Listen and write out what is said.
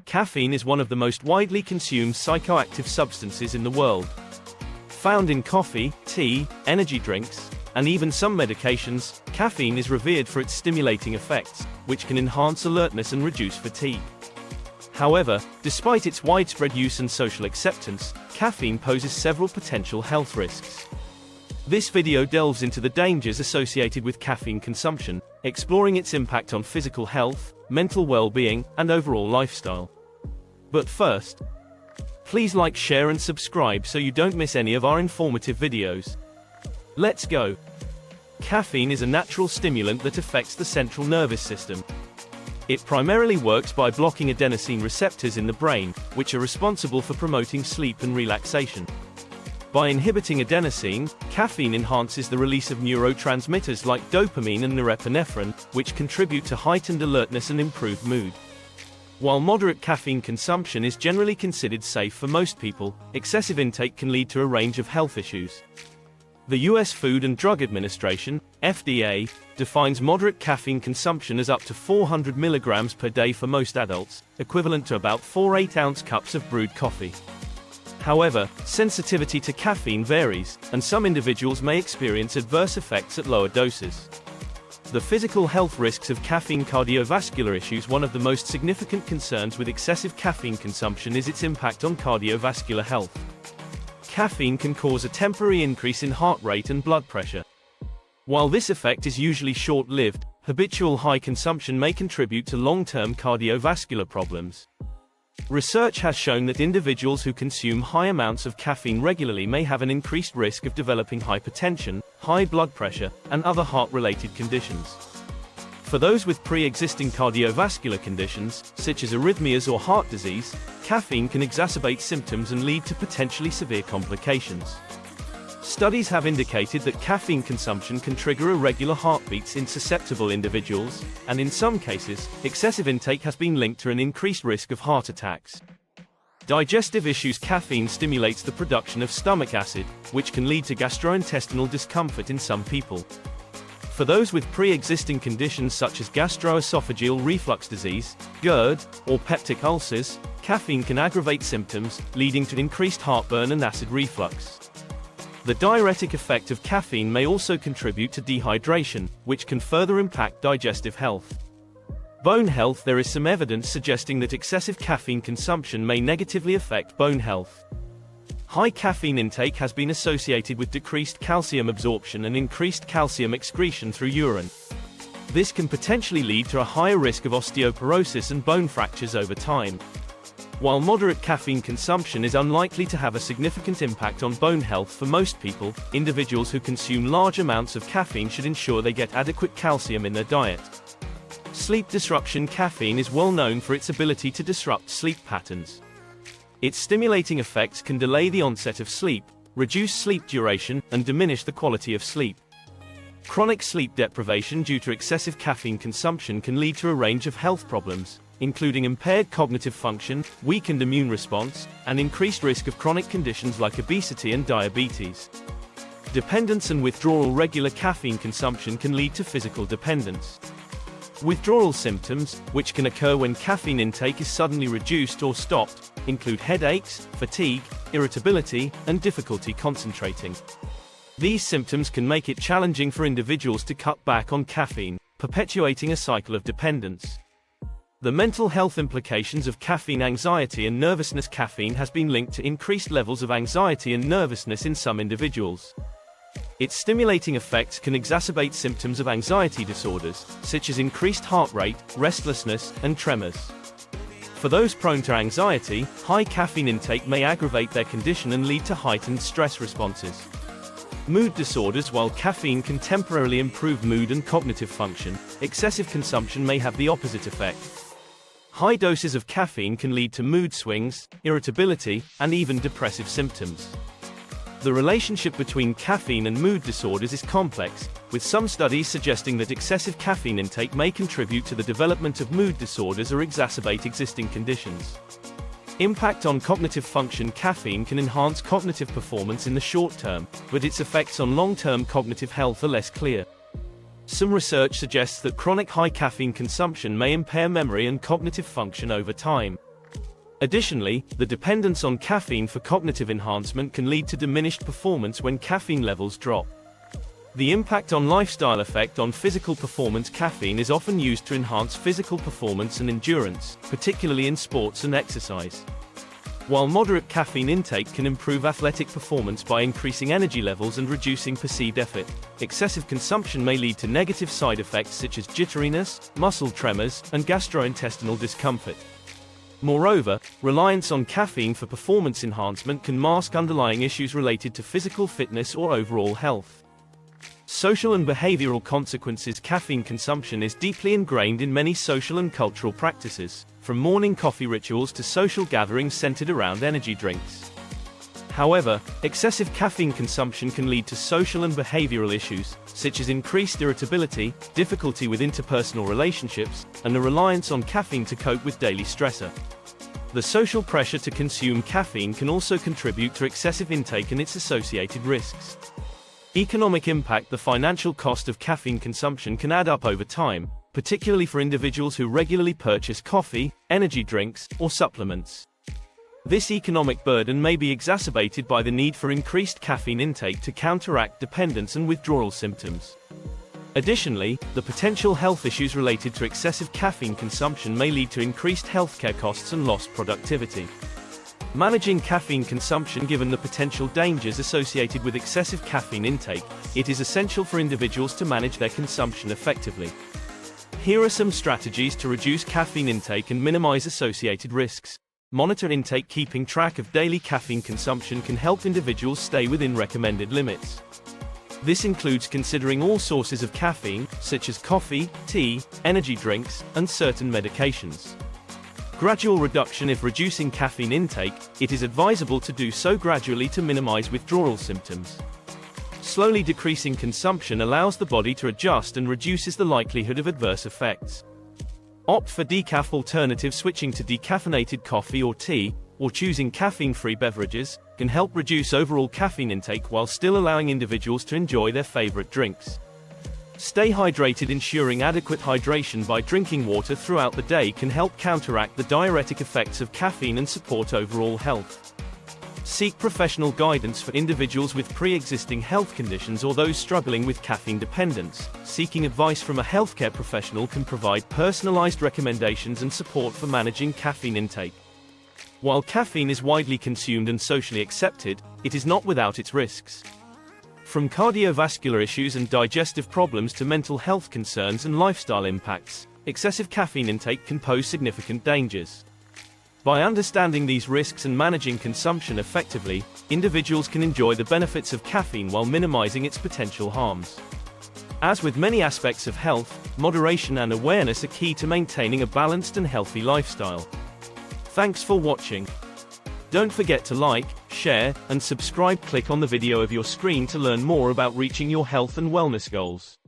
Caffeine is one of the most widely consumed psychoactive substances in the world. Found in coffee, tea, energy drinks, and even some medications, caffeine is revered for its stimulating effects, which can enhance alertness and reduce fatigue. However, despite its widespread use and social acceptance, caffeine poses several potential health risks. This video delves into the dangers associated with caffeine consumption, exploring its impact on physical health, mental well-being, and overall lifestyle. But first, please like, share, and subscribe so you don't miss any of our informative videos. Let's go! Caffeine is a natural stimulant that affects the central nervous system. It primarily works by blocking adenosine receptors in the brain, which are responsible for promoting sleep and relaxation. By inhibiting adenosine, caffeine enhances the release of neurotransmitters like dopamine and norepinephrine, which contribute to heightened alertness and improved mood. While moderate caffeine consumption is generally considered safe for most people, excessive intake can lead to a range of health issues. The U.S. Food and Drug Administration, FDA, defines moderate caffeine consumption as up to 400 milligrams per day for most adults, equivalent to about 4 8-ounce cups of brewed coffee. However, sensitivity to caffeine varies, and some individuals may experience adverse effects at lower doses. The physical health risks of caffeine. Cardiovascular issues. One of the most significant concerns with excessive caffeine consumption is its impact on cardiovascular health. Caffeine can cause a temporary increase in heart rate and blood pressure. While this effect is usually short-lived, habitual high consumption may contribute to long-term cardiovascular problems. Research has shown that individuals who consume high amounts of caffeine regularly may have an increased risk of developing hypertension, high blood pressure, and other heart-related conditions. For those with pre-existing cardiovascular conditions, such as arrhythmias or heart disease, caffeine can exacerbate symptoms and lead to potentially severe complications. Studies have indicated that caffeine consumption can trigger irregular heartbeats in susceptible individuals, and in some cases, excessive intake has been linked to an increased risk of heart attacks. Digestive issues. Caffeine stimulates the production of stomach acid, which can lead to gastrointestinal discomfort in some people. For those with pre-existing conditions such as gastroesophageal reflux disease, GERD, or peptic ulcers, caffeine can aggravate symptoms, leading to increased heartburn and acid reflux. The diuretic effect of caffeine may also contribute to dehydration, which can further impact digestive health. Bone health. There is some evidence suggesting that excessive caffeine consumption may negatively affect bone health. High caffeine intake has been associated with decreased calcium absorption and increased calcium excretion through urine. This can potentially lead to a higher risk of osteoporosis and bone fractures over time. While moderate caffeine consumption is unlikely to have a significant impact on bone health for most people, individuals who consume large amounts of caffeine should ensure they get adequate calcium in their diet. Sleep disruption. Caffeine is well known for its ability to disrupt sleep patterns. Its stimulating effects can delay the onset of sleep, reduce sleep duration, and diminish the quality of sleep. Chronic sleep deprivation due to excessive caffeine consumption can lead to a range of health problems, including impaired cognitive function, weakened immune response, and increased risk of chronic conditions like obesity and diabetes. Dependence and withdrawal. Regular caffeine consumption can lead to physical dependence. Withdrawal symptoms, which can occur when caffeine intake is suddenly reduced or stopped, include headaches, fatigue, irritability, and difficulty concentrating. These symptoms can make it challenging for individuals to cut back on caffeine, perpetuating a cycle of dependence. The mental health implications of caffeine. Anxiety and nervousness. Caffeine has been linked to increased levels of anxiety and nervousness in some individuals. Its stimulating effects can exacerbate symptoms of anxiety disorders, such as increased heart rate, restlessness, and tremors. For those prone to anxiety, high caffeine intake may aggravate their condition and lead to heightened stress responses. Mood disorders. While caffeine can temporarily improve mood and cognitive function, excessive consumption may have the opposite effect. High doses of caffeine can lead to mood swings, irritability, and even depressive symptoms. The relationship between caffeine and mood disorders is complex, with some studies suggesting that excessive caffeine intake may contribute to the development of mood disorders or exacerbate existing conditions. Impact on cognitive function. Caffeine can enhance cognitive performance in the short term, but its effects on long-term cognitive health are less clear. Some research suggests that chronic high caffeine consumption may impair memory and cognitive function over time. Additionally, the dependence on caffeine for cognitive enhancement can lead to diminished performance when caffeine levels drop. The impact on lifestyle effect on physical performance. Caffeine is often used to enhance physical performance and endurance, particularly in sports and exercise. While moderate caffeine intake can improve athletic performance by increasing energy levels and reducing perceived effort, excessive consumption may lead to negative side effects such as jitteriness, muscle tremors, and gastrointestinal discomfort. Moreover, reliance on caffeine for performance enhancement can mask underlying issues related to physical fitness or overall health. Social and behavioral consequences. Caffeine consumption is deeply ingrained in many social and cultural practices, from morning coffee rituals to social gatherings centered around energy drinks. However, excessive caffeine consumption can lead to social and behavioral issues, such as increased irritability, difficulty with interpersonal relationships, and a reliance on caffeine to cope with daily stressor. The social pressure to consume caffeine can also contribute to excessive intake and its associated risks. Economic impact. The financial cost of caffeine consumption can add up over time, particularly for individuals who regularly purchase coffee, energy drinks, or supplements. This economic burden may be exacerbated by the need for increased caffeine intake to counteract dependence and withdrawal symptoms. Additionally, the potential health issues related to excessive caffeine consumption may lead to increased healthcare costs and lost productivity. Managing caffeine consumption. Given the potential dangers associated with excessive caffeine intake, it is essential for individuals to manage their consumption effectively. Here are some strategies to reduce caffeine intake and minimize associated risks. Monitor intake. Keeping track of daily caffeine consumption can help individuals stay within recommended limits. This includes considering all sources of caffeine, such as coffee, tea, energy drinks, and certain medications. Gradual reduction. If reducing caffeine intake, it is advisable to do so gradually to minimize withdrawal symptoms. Slowly decreasing consumption allows the body to adjust and reduces the likelihood of adverse effects. Opt for decaf alternatives. Switching to decaffeinated coffee or tea, or choosing caffeine-free beverages, can help reduce overall caffeine intake while still allowing individuals to enjoy their favorite drinks. Stay hydrated. Ensuring adequate hydration by drinking water throughout the day can help counteract the diuretic effects of caffeine and support overall health. Seek professional guidance for individuals with pre-existing health conditions or those struggling with caffeine dependence. Seeking advice from a healthcare professional can provide personalized recommendations and support for managing caffeine intake. While caffeine is widely consumed and socially accepted, it is not without its risks. From cardiovascular issues and digestive problems to mental health concerns and lifestyle impacts, excessive caffeine intake can pose significant dangers. By understanding these risks and managing consumption effectively, individuals can enjoy the benefits of caffeine while minimizing its potential harms. As with many aspects of health, moderation and awareness are key to maintaining a balanced and healthy lifestyle. Thanks for watching. Don't forget to like, share, and subscribe. Click on the video of your screen to learn more about reaching your health and wellness goals.